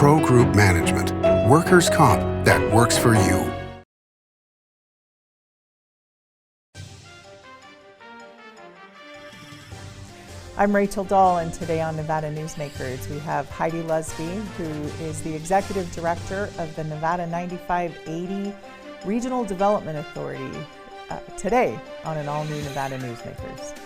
Pro Group Management, workers' comp that works for you. I'm Rachel Dahl, and today on Nevada Newsmakers we have Heidi Lusby, who is the Executive Director of the Nevada 9580 Regional Development Authority, today on an all-new Nevada Newsmakers.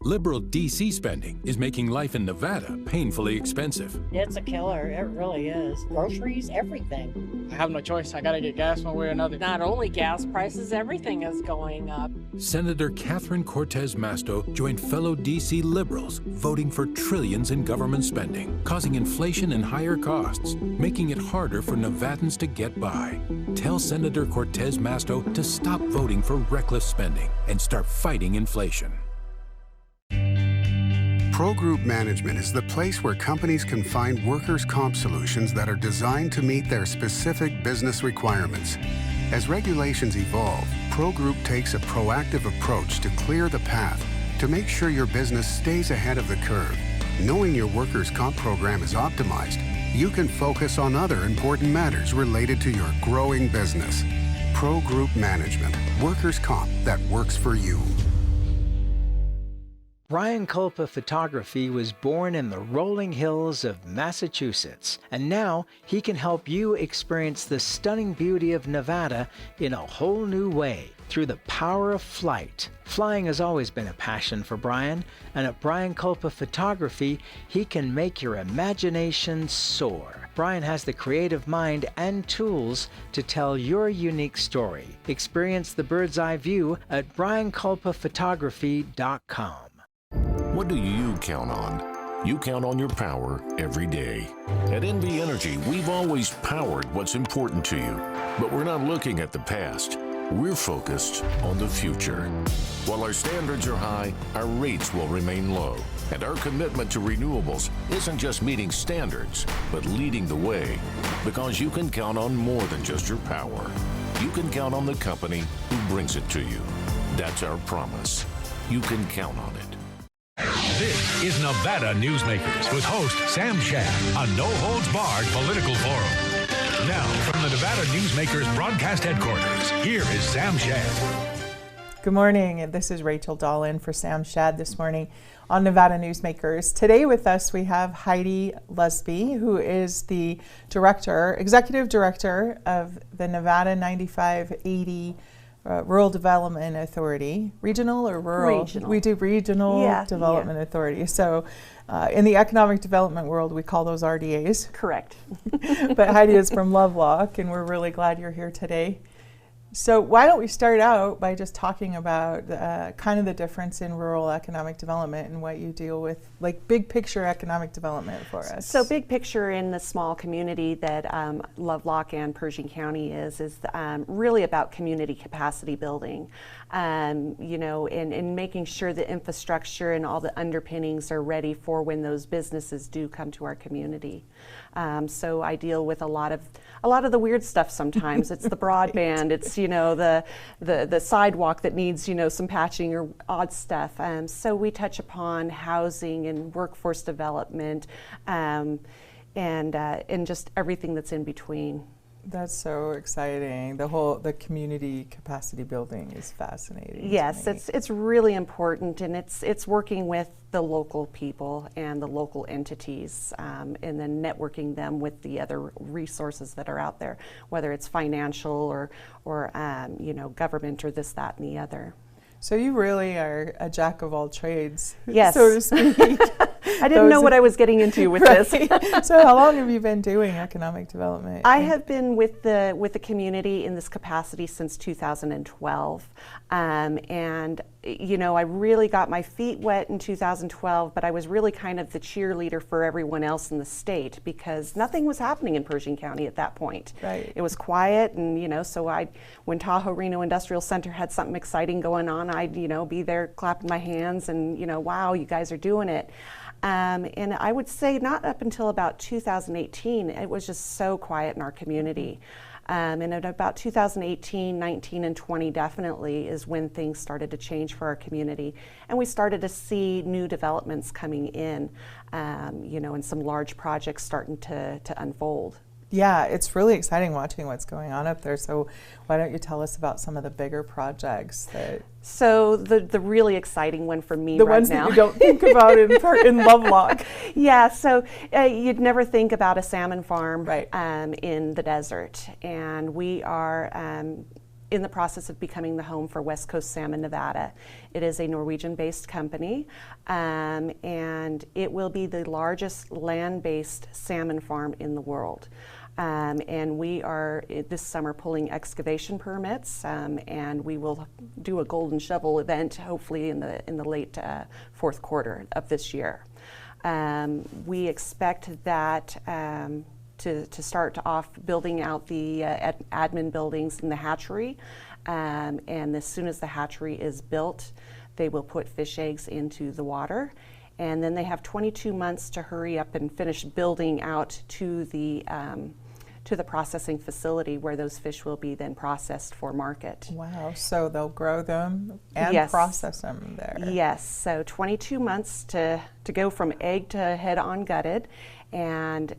Liberal D.C. spending is making life in Nevada painfully expensive. It's a killer, it really is. Groceries, everything. I have no choice, I gotta get gas one way or another. Not only gas prices, everything is going up. Senator Catherine Cortez Masto joined fellow D.C. liberals voting for trillions in government spending, causing inflation and higher costs, making it harder for Nevadans to get by. Tell Senator Cortez Masto to stop voting for reckless spending and start fighting inflation. Pro Group Management is the place where companies can find workers' comp solutions that are designed to meet their specific business requirements. As regulations evolve, Pro Group takes a proactive approach to clear the path to make sure your business stays ahead of the curve. Knowing your workers' comp program is optimized, you can focus on other important matters related to your growing business. Pro Group Management, workers' comp that works for you. Brian Culpa Photography was born in the rolling hills of Massachusetts, and now he can help you experience the stunning beauty of Nevada in a whole new way through the power of flight. Flying has always been a passion for Brian, and at Brian Culpa Photography, he can make your imagination soar. Brian has the creative mind and tools to tell your unique story. Experience the bird's eye view at brianculpaphotography.com. What do you count on? You count on your power every day. At NV Energy, we've always powered what's important to you, but we're not looking at the past. We're focused on the future. While our standards are high, our rates will remain low. And our commitment to renewables isn't just meeting standards, but leading the way. Because you can count on more than just your power. You can count on the company who brings it to you. That's our promise. You can count on it. This is Nevada Newsmakers with host Sam Shad, a no-holds-barred political forum. Now, from the Nevada Newsmakers broadcast headquarters, here is Sam Shad. Good morning, this is Rachel Dahl in for Sam Shad this morning on Nevada Newsmakers. Today with us we have Heidi Lusby, who is the Executive Director of the Nevada 9580 Rural Development Authority. Regional or rural? Regional. We do Regional Development Authority. So in the economic development world, we call those RDAs. Correct. But Heidi is from Lovelock, and we're really glad you're here today. So why don't we start out by just talking about kind of the difference in rural economic development and what you deal with, like big picture economic development for us. So big picture in the small community that Lovelock and Pershing County is really about community capacity building. You know, and making sure the infrastructure and all the underpinnings are ready for when those businesses do come to our community. So I deal with a lot of the weird stuff sometimes. It's the broadband, it's, you know, the sidewalk that needs, you know, some patching or odd stuff. So we touch upon housing and workforce development and just everything that's in between. That's so exciting. The community capacity building is fascinating. Yes, it's really important, and it's working with the local people and the local entities, and then networking them with the other resources that are out there, whether it's financial or you know, government or this, that, and the other. So you really are a jack of all trades, yes, so to speak. I didn't know what I was getting into with this. So how long have you been doing economic development? I have been with the community in this capacity since 2012. And you know, I really got my feet wet in 2012, but I was really kind of the cheerleader for everyone else in the state because nothing was happening in Pershing County at that point. Right. It was quiet, and you know, so when Tahoe Reno Industrial Center had something exciting going on, I'd, you know, be there clapping my hands and, you know, wow, you guys are doing it. And I would say not up until about 2018, it was just so quiet in our community. And in about 2018, 19, and 20 definitely is when things started to change for our community. And we started to see new developments coming in, and some large projects starting to unfold. Yeah, it's really exciting watching what's going on up there. So why don't you tell us about some of the bigger projects that... So the really exciting one for me the right ones now. that you don't think about in Lovelock. Yeah, so you'd never think about a salmon farm right. In the desert. And we are in the process of becoming the home for West Coast Salmon Nevada. It is a Norwegian-based company, and it will be the largest land-based salmon farm in the world. And we are this summer pulling excavation permits, and we will do a golden shovel event hopefully in the late fourth quarter of this year. We expect that to start off building out the admin buildings in the hatchery, and as soon as the hatchery is built, they will put fish eggs into the water. And then they have 22 months to hurry up and finish building out to the processing facility where those fish will be then processed for market. Wow, so they'll grow them and yes. process them there. Yes, so 22 months to go from egg to head on gutted, and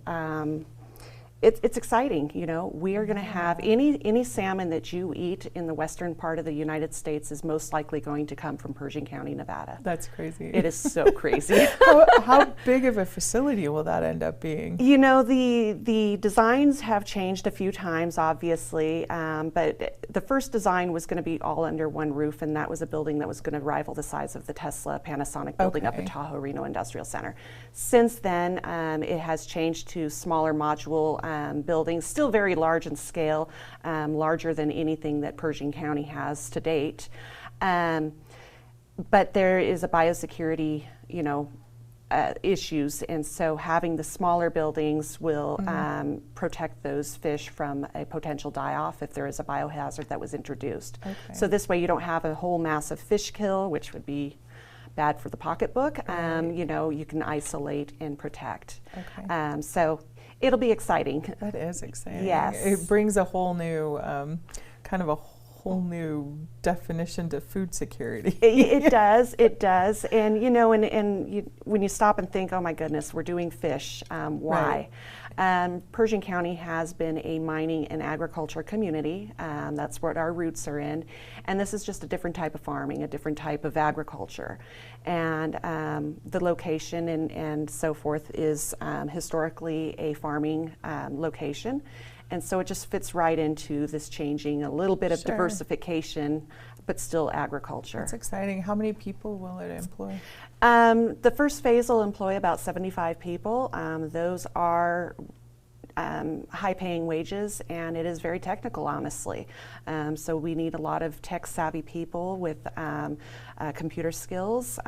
it's exciting. We are going to have any salmon that you eat in the western part of the United States is most likely going to come from Pershing County, Nevada. That's crazy. It is so crazy. How big of a facility will that end up being? The designs have changed a few times, obviously, but the first design was going to be all under one roof, and that was a building that was going to rival the size of the Tesla Panasonic building up at Tahoe Reno Industrial Center. Since then, it has changed to smaller module buildings, still very large in scale, larger than anything that Pershing County has to date. But there is a biosecurity, issues, and so having the smaller buildings will protect those fish from a potential die-off if there is a biohazard that was introduced. Okay. So this way you don't have a whole massive fish kill, which would be bad for the pocketbook. Right. You can isolate and protect. Okay. So it'll be exciting. That is exciting. Yes. It brings a whole new, kind of a whole new definition to food security. It does, and when you stop and think, oh my goodness, we're doing fish, why? Right. Pershing County has been a mining and agriculture community. That's what our roots are in, and this is just a different type of farming, a different type of agriculture, and the location and so forth is historically a farming location. And so it just fits right into this changing, a little bit of diversification, but still agriculture. That's exciting. How many people will it employ? The first phase will employ about 75 people. Those are high-paying wages, and it is very technical, honestly. So we need a lot of tech-savvy people with computer skills,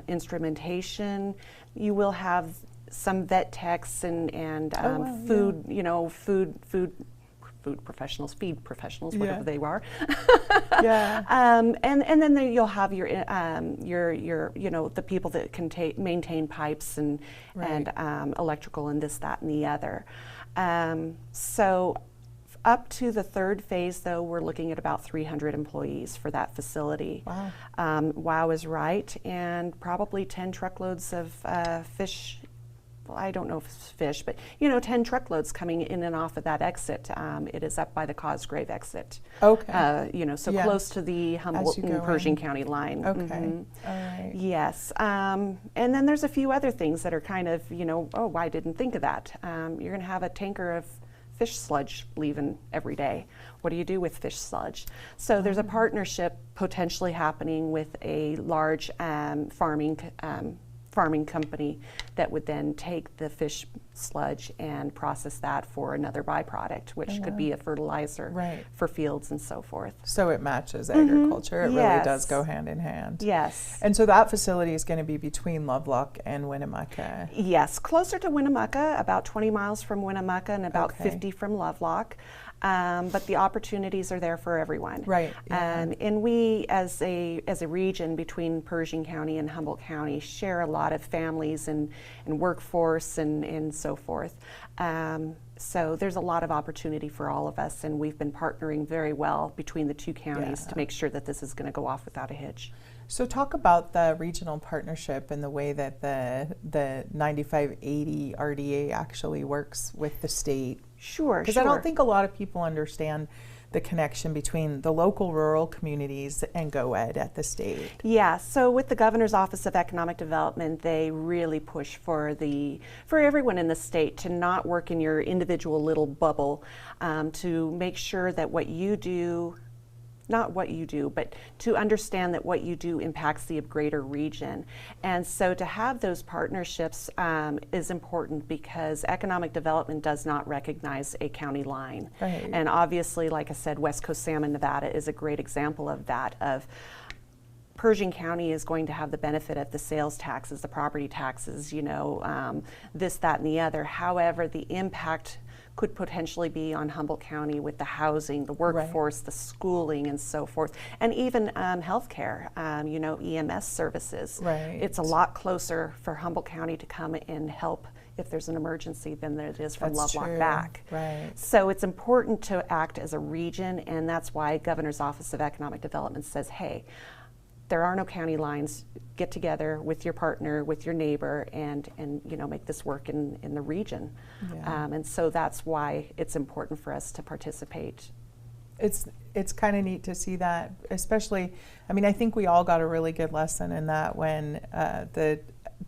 instrumentation. You will have some vet techs and food, food professionals, feed professionals, whatever they are. Yeah. And then you'll have your the people that can maintain pipes and electrical and this, that, and the other. So up to the third phase, though, we're looking at about 300 employees for that facility. Wow. Wow is right, and probably 10 truckloads of fish. Well, I don't know if it's fish, but 10 truckloads coming in and off of that exit. It is up by the Cosgrave exit. Okay. So close to the Humboldt and Pershing County line. Okay. Mm-hmm. All right. Yes. And then there's a few other things that are kind of, oh, I didn't think of that. You're going to have a tanker of fish sludge leaving every day. What do you do with fish sludge? So there's a partnership potentially happening with a large farming company that would then take the fish sludge and process that for another byproduct, which could be a fertilizer for fields and so forth. So it matches agriculture. It really does go hand in hand. Yes. And so that facility is going to be between Lovelock and Winnemucca. Yes, closer to Winnemucca, about 20 miles from Winnemucca and about 50 from Lovelock. But the opportunities are there for everyone. Right. Yeah. And we, as a region between Pershing County and Humboldt County, share a lot lot of families and workforce and so forth. So there's a lot of opportunity for all of us, and we've been partnering very well between the two counties to make sure that this is going to go off without a hitch. So talk about the regional partnership and the way that the 9580 RDA actually works with the state. Sure, because I don't think a lot of people understand the connection between the local rural communities and GoEd at the state. Yeah, so with the Governor's Office of Economic Development, they really push for everyone in the state to not work in your individual little bubble, to make sure that what you do, not what you do, but to understand that what you do impacts the greater region. And so to have those partnerships is important because economic development does not recognize a county line. Right. And obviously, like I said, West Coast Salmon, Nevada is a great example of that. Pershing County is going to have the benefit of the sales taxes, the property taxes, this, that, and the other. However, the impact could potentially be on Humboldt County with the housing, the workforce, the schooling, and so forth, and even healthcare, EMS services. Right. It's a lot closer for Humboldt County to come and help if there's an emergency than it is from Lovelock back. Right. So it's important to act as a region, and that's why Governor's Office of Economic Development says, hey, there are no county lines. Get together with your partner, with your neighbor, and make this work in the region. Yeah. And so that's why it's important for us to participate. It's kind of neat to see that, especially, I think we all got a really good lesson in that when the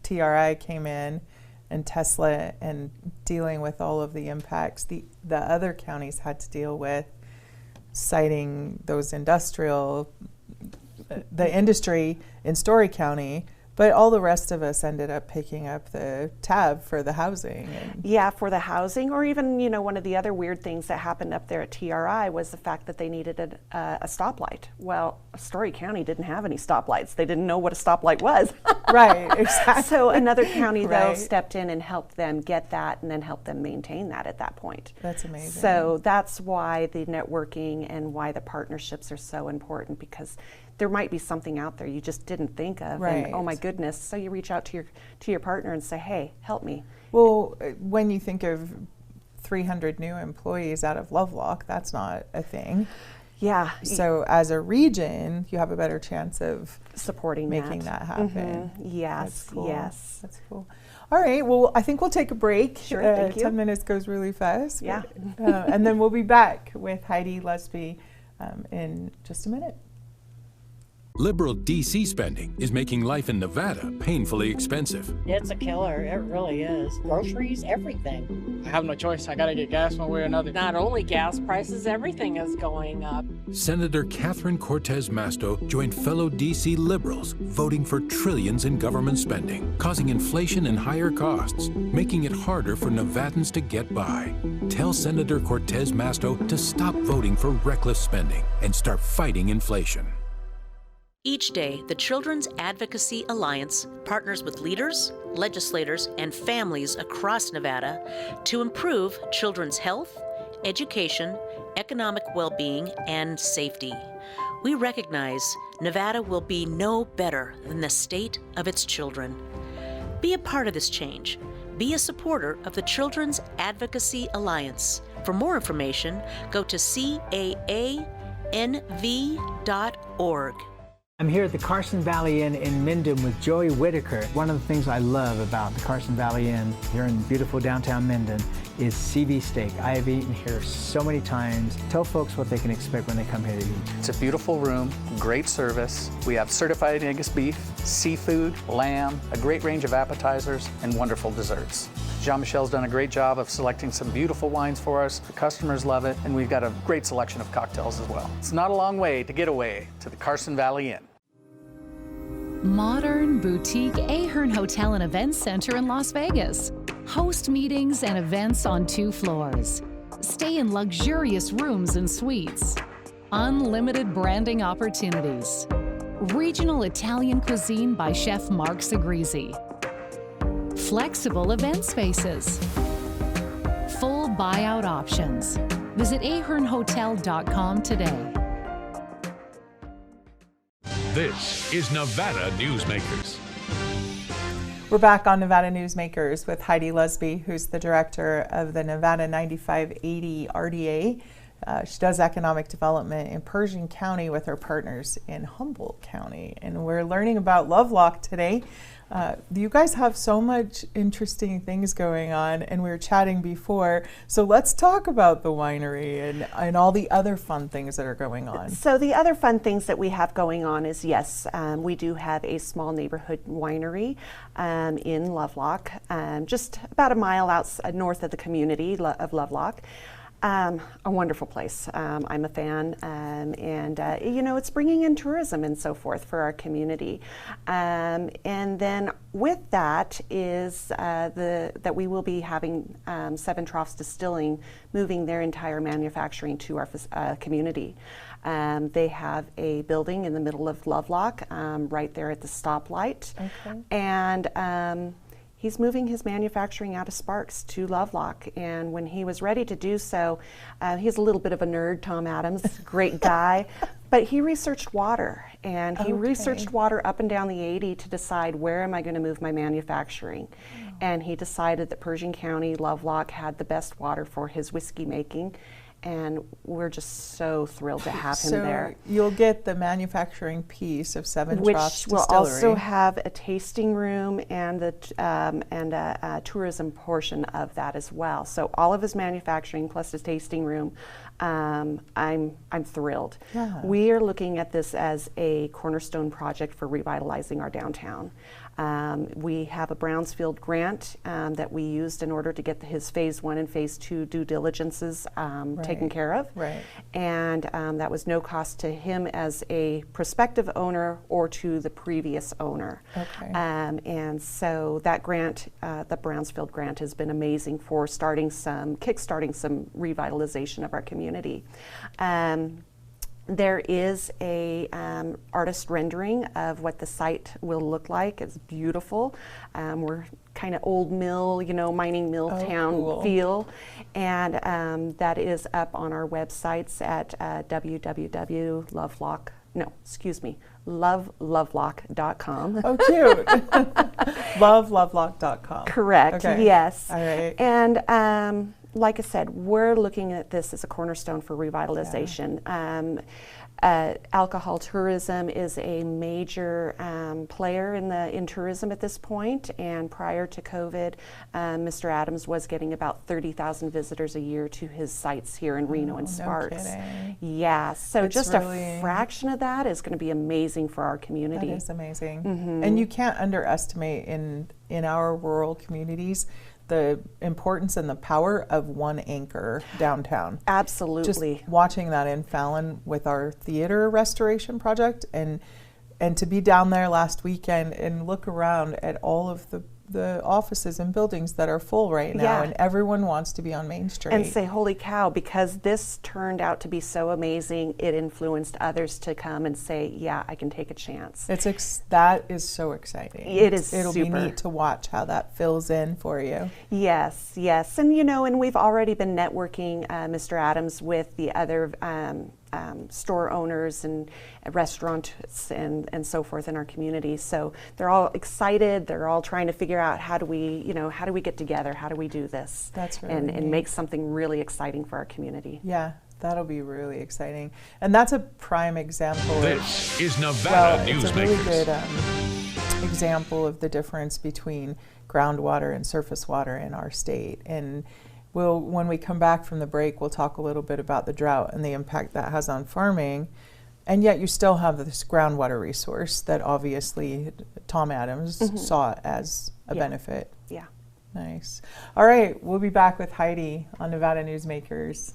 TRI came in and Tesla and dealing with all of the impacts the other counties had to deal with, citing those the industry in Story County, but all the rest of us ended up picking up the tab for the housing. Yeah, for the housing, or even, one of the other weird things that happened up there at TRI was the fact that they needed a stoplight. Well, Story County didn't have any stoplights. They didn't know what a stoplight was. Right, exactly. So another county, though, stepped in and helped them get that and then helped them maintain that at that point. That's amazing. So that's why the networking and why the partnerships are so important, because there might be something out there you just didn't think of, and oh my goodness, so you reach out to your partner and say, hey, help me. Well, when you think of 300 new employees out of Lovelock, that's not a thing. Yeah. So as a region, you have a better chance of supporting making that happen. Mm-hmm. Yes. That's cool. Yes. That's cool. All right. Well, I think we'll take a break. Sure. Thank you. 10 minutes goes really fast. Yeah. And then we'll be back with Heidi Lusby in just a minute. Liberal D.C. spending is making life in Nevada painfully expensive. It's a killer. It really is. Groceries, everything. I have no choice. I gotta get gas one way or another. Not only gas prices, everything is going up. Senator Catherine Cortez Masto joined fellow D.C. liberals voting for trillions in government spending, causing inflation and higher costs, making it harder for Nevadans to get by. Tell Senator Cortez Masto to stop voting for reckless spending and start fighting inflation. Each day, the Children's Advocacy Alliance partners with leaders, legislators, and families across Nevada to improve children's health, education, economic well-being, and safety. We recognize Nevada will be no better than the state of its children. Be a part of this change. Be a supporter of the Children's Advocacy Alliance. For more information, go to caanv.org. I'm here at the Carson Valley Inn in Minden with Joey Whitaker. One of the things I love about the Carson Valley Inn here in beautiful downtown Minden is CV steak. I have eaten here so many times. Tell folks what they can expect when they come here to eat. It's a beautiful room, great service. We have certified Angus beef, seafood, lamb, a great range of appetizers, and wonderful desserts. Jean-Michel's done a great job of selecting some beautiful wines for us. The customers love it, and we've got a great selection of cocktails as well. It's not a long way to get away to the Carson Valley Inn. Modern boutique Ahern Hotel and Events Center in Las Vegas. Host meetings and events on 2 floors. Stay in luxurious rooms and suites. Unlimited branding opportunities. Regional Italian cuisine by Chef Mark Segrisi. Flexible event spaces. Full buyout options. Visit ahernhotel.com today. This is Nevada Newsmakers. We're back on Nevada Newsmakers with Heidi Lusby, who's the director of the Nevada 9580 RDA. She does economic development in Pershing County with her partners in Humboldt County. And we're learning about Lovelock today. You guys have so much interesting things going on, and we were chatting before. So let's talk about the winery and all the other fun things that are going on. So the other fun things that we have going on is, yes, we do have a small neighborhood winery in Lovelock, just about a mile north of the community of Lovelock. A wonderful place. I'm a fan, and you know, it's bringing in tourism and so forth for our community. And then with that is that we will be having Seven Troughs Distilling moving their entire manufacturing to our community. They have a building in the middle of Lovelock, right there at the stoplight, and he's moving his manufacturing out of Sparks to Lovelock, and when he was ready to do so, he's a little bit of a nerd, Tom Adams, great guy, but he researched water, and he researched water up and down the 80 to decide where am I going to move my manufacturing. And he decided that Pershing County, Lovelock had the best water for his whiskey making. And we're just so thrilled to have him there. You'll get the manufacturing piece of Seven Troughs Distillery. Which will also have a tasting room and a tourism portion of that as well. So all of his manufacturing plus his tasting room, I'm thrilled. Yeah. We are looking at this as a cornerstone project for revitalizing our downtown. We have a Brownsfield grant that we used in order to get his phase 1 and phase 2 due diligences taken care of. Right. And that was no cost to him as a prospective owner or to the previous owner. Okay. And so that grant, the Brownsfield grant, has been amazing for kickstarting some revitalization of our community. There is a artist rendering of what the site will look like. It's beautiful. We're kind of old mill, you know, mining mill town feel, and that is up on our websites at lovelovelock.com. Oh, cute. Lovelovelock.com. Correct. Okay. Yes. All right. And like I said, we're looking at this as a cornerstone for revitalization. Alcohol tourism is a major player in tourism at this point, and prior to COVID, Mr. Adams was getting about 30,000 visitors a year to his sites here in Reno and Sparks. No kidding. Yeah, so It's just really a fraction of that is going to be amazing for our community. That is amazing. Mm-hmm. And you can't underestimate in our rural communities the importance and the power of one anchor downtown. Absolutely. Just watching that in Fallon with our theater restoration project, and to be down there last weekend and look around at all of the offices and buildings that are full right now, and everyone wants to be on Main Street. And say, holy cow, because this turned out to be so amazing, it influenced others to come and say, yeah, I can take a chance. That is so exciting. It'll be neat to watch how that fills in for you. Yes, yes. And you know, and we've already been networking, Mr. Adams, with the other store owners and restaurants and so forth in our community. So they're all excited. They're all trying to figure out how do we get together? How do we do this? That's really and make something really exciting for our community. Yeah, that'll be really exciting. And that's a prime example. This is Nevada Newsmakers. It's a really good example of the difference between groundwater and surface water in our state. And when we come back from the break, we'll talk a little bit about the drought and the impact that has on farming. And yet you still have this groundwater resource that obviously Tom Adams saw as a benefit. Yeah. Nice. All right, we'll be back with Heidi on Nevada Newsmakers.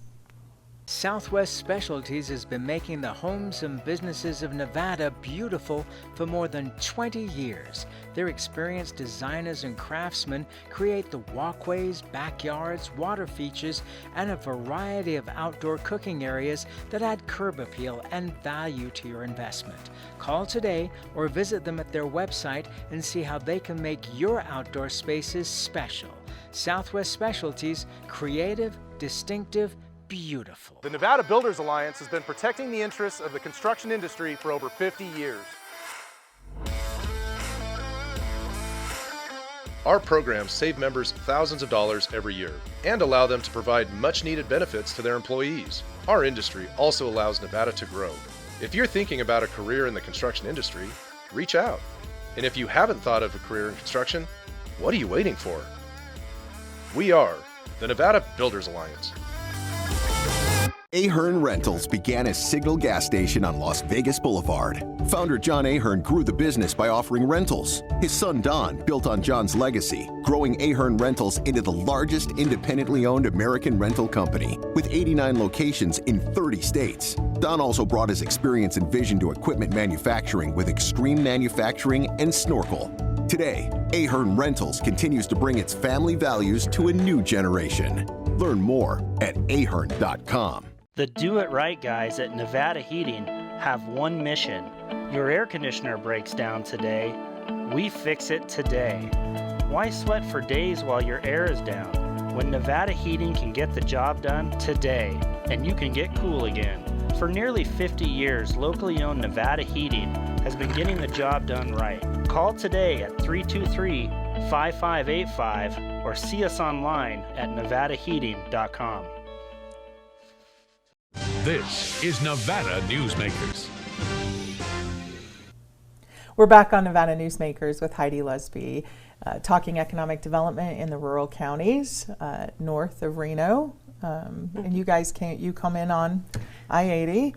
Southwest Specialties has been making the homes and businesses of Nevada beautiful for more than 20 years. Their experienced designers and craftsmen create the walkways, backyards, water features, and a variety of outdoor cooking areas that add curb appeal and value to your investment. Call today or visit them at their website and see how they can make your outdoor spaces special. Southwest Specialties, creative, distinctive, beautiful. The Nevada Builders Alliance has been protecting the interests of the construction industry for over 50 years. Our programs save members thousands of dollars every year and allow them to provide much-needed benefits to their employees. Our industry also allows Nevada to grow. If you're thinking about a career in the construction industry, reach out. And if you haven't thought of a career in construction, what are you waiting for? We are the Nevada Builders Alliance. Ahern Rentals began as Signal Gas Station on Las Vegas Boulevard. Founder John Ahern grew the business by offering rentals. His son Don built on John's legacy, growing Ahern Rentals into the largest independently owned American rental company, with 89 locations in 30 states. Don also brought his experience and vision to equipment manufacturing with Extreme Manufacturing and Snorkel. Today, Ahern Rentals continues to bring its family values to a new generation. Learn more at ahern.com. The Do It Right guys at Nevada Heating have one mission. Your air conditioner breaks down today. We fix it today. Why sweat for days while your air is down when Nevada Heating can get the job done today and you can get cool again? For nearly 50 years, locally owned Nevada Heating has been getting the job done right. Call today at 323-5585 or see us online at nevadaheating.com. This is Nevada Newsmakers. We're back on Nevada Newsmakers with Heidi Lusby, talking economic development in the rural counties north of Reno. And you guys come in on I-80,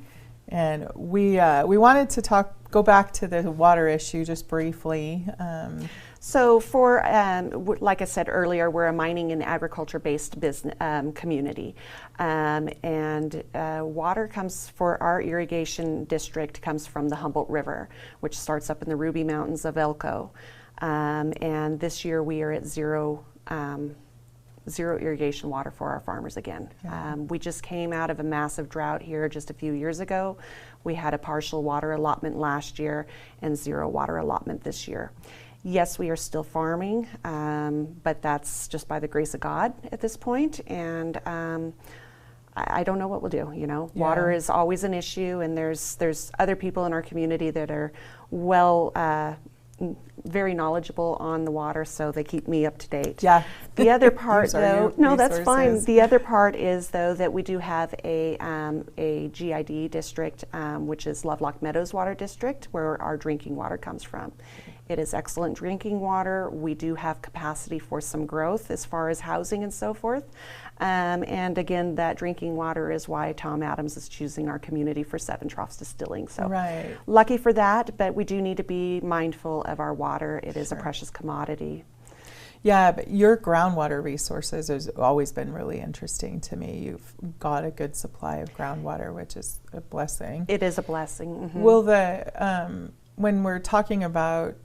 and we wanted to go back to the water issue just briefly. So for, like I said earlier, we're a mining and agriculture-based business community. And water comes for our irrigation district comes from the Humboldt River, which starts up in the Ruby Mountains of Elko. And this year we are at zero irrigation water for our farmers again. Yeah. We just came out of a massive drought here just a few years ago. We had a partial water allotment last year and zero water allotment this year. Yes, we are still farming, but that's just by the grace of God at this point. And I don't know what we'll do. You know, yeah. Water is always an issue, and there's other people in our community that are very knowledgeable on the water, so they keep me up to date. Yeah. The other part, though, no, that's fine. The other part is, though, that we do have a GID district, which is Lovelock Meadows Water District, where our drinking water comes from. It is excellent drinking water. We do have capacity for some growth as far as housing and so forth. And again, that drinking water is why Tom Adams is choosing our community for Seven Troughs Distilling. So right. Lucky for that, but we do need to be mindful of our water. It is a precious commodity. Yeah, but your groundwater resources has always been really interesting to me. You've got a good supply of groundwater, which is a blessing. It is a blessing. Mm-hmm. Will when we're talking about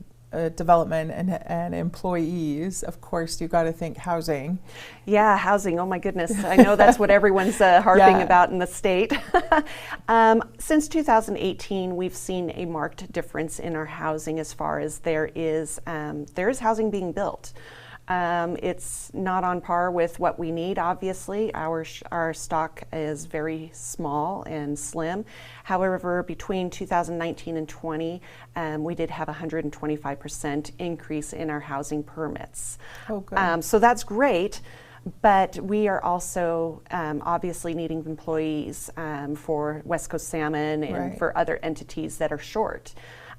development and employees, of course, you got to think housing. Yeah, housing. Oh my goodness. I know that's what everyone's harping about in the state. Since 2018, we've seen a marked difference in our housing as far as there is housing being built. It's not on par with what we need, obviously. Our stock is very small and slim. However, between 2019 and 20, we did have a 125% increase in our housing permits. Oh, good. So that's great. But we are also obviously needing employees for West Coast Salmon and for other entities that are short.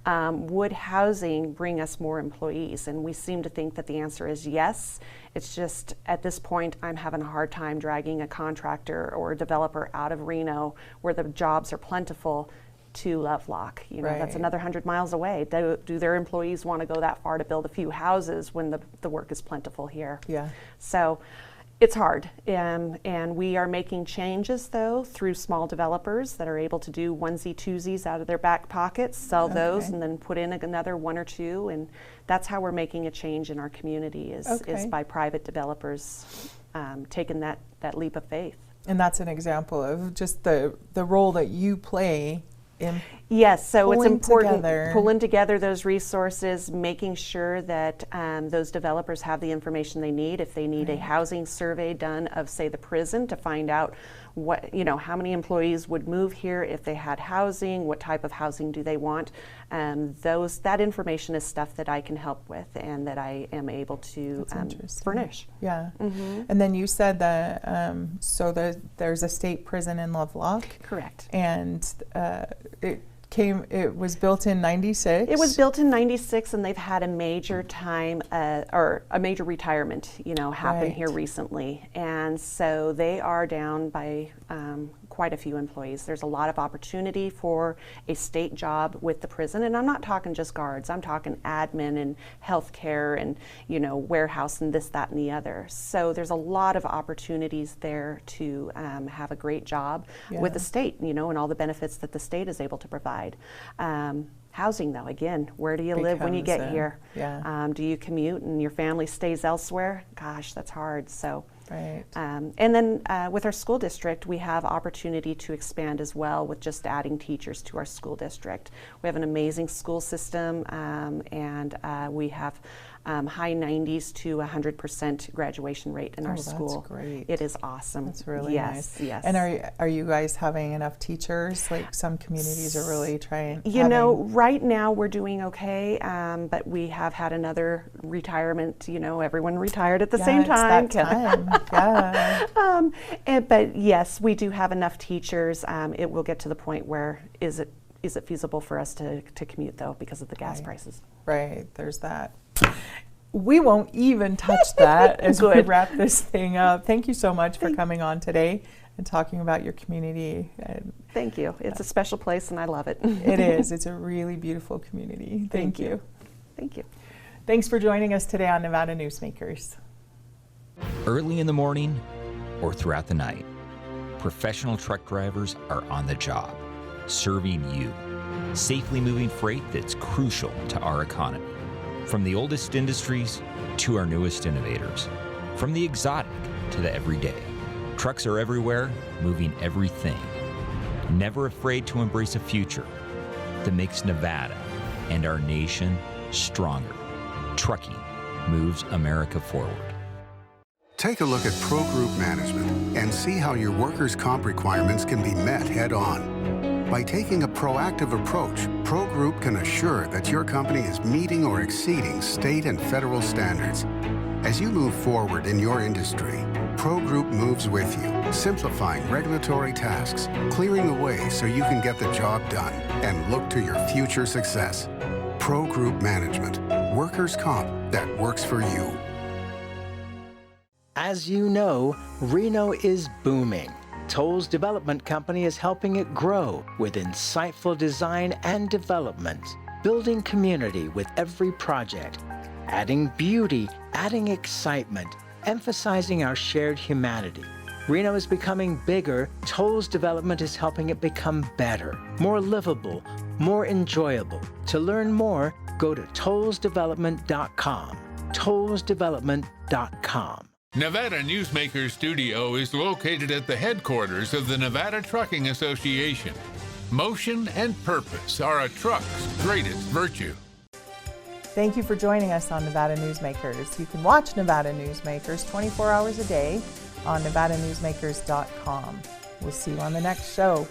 Would housing bring us more employees? And we seem to think that the answer is yes. It's just at this point I'm having a hard time dragging a contractor or a developer out of Reno where the jobs are plentiful to Lovelock. You know, that's another 100 miles away. Do their employees want to go that far to build a few houses when the work is plentiful here? Yeah. So it's hard, and we are making changes, though, through small developers that are able to do onesie twosies out of their back pockets, sell those, and then put in another one or two, and that's how we're making a change in our community is by private developers taking that leap of faith. And that's an example of just the role that you play in yes, so it's important pulling together those resources, making sure that those developers have the information they need. If they need a housing survey done of, say, the prison to find out how many employees would move here if they had housing, what type of housing do they want. That information is stuff that I can help with and that I am able to furnish. Yeah. And then you said that there's a state prison in Lovelock. Correct. And it was built in 96. It was built in 96, and they've had a major major retirement, happen here recently. And so they are down by quite a few employees. There's a lot of opportunity for a state job with the prison, and I'm not talking just guards. I'm talking admin and healthcare and warehouse and this, that, and the other. So there's a lot of opportunities there to have a great job with the state, and all the benefits that the state is able to provide. Housing, though, again, where do you live when you get here? Yeah. Do you commute and your family stays elsewhere? Gosh, that's hard. So. Right. And then with our school district, we have opportunity to expand as well with just adding teachers to our school district. We have an amazing school system, and we have high 90s to 100% graduation rate in our school. That's great. It is awesome. That's really nice. Yes. And are you guys having enough teachers? Like some communities are really trying. Right now we're doing okay, but we have had another retirement. Everyone retired at the same time. It's that time. Yeah. But yes, we do have enough teachers. It will get to the point where is it feasible for us to commute, though, because of the gas prices? Right. There's that. We won't even touch that as we wrap this thing up. Thank you so much for coming on today and talking about your community. Thank you. It's a special place and I love it. It is. It's a really beautiful community. Thank you. Thank you. Thanks for joining us today on Nevada Newsmakers. Early in the morning or throughout the night, professional truck drivers are on the job, serving you, safely moving freight that's crucial to our economy. From the oldest industries to our newest innovators, from the exotic to the everyday, trucks are everywhere, moving everything. Never afraid to embrace a future that makes Nevada and our nation stronger. Trucking moves America forward. Take a look at Pro Group Management and see how your workers' comp requirements can be met head-on. By taking a proactive approach, Pro Group can assure that your company is meeting or exceeding state and federal standards. As you move forward in your industry, Pro Group moves with you, simplifying regulatory tasks, clearing the way so you can get the job done and look to your future success. Pro Group Management, workers' comp that works for you. As you know, Reno is booming. Toll's development company is helping it grow with insightful design and development, building community with every project, adding beauty, adding excitement, emphasizing our shared humanity. Reno is becoming bigger. Toll's development is helping it become better, more livable, more enjoyable. To learn more, go to tollsdevelopment.com. tollsdevelopment.com. Nevada Newsmakers Studio is located at the headquarters of the Nevada Trucking Association. Motion and purpose are a truck's greatest virtue. Thank you for joining us on Nevada Newsmakers. You can watch Nevada Newsmakers 24 hours a day on nevadanewsmakers.com. We'll see you on the next show.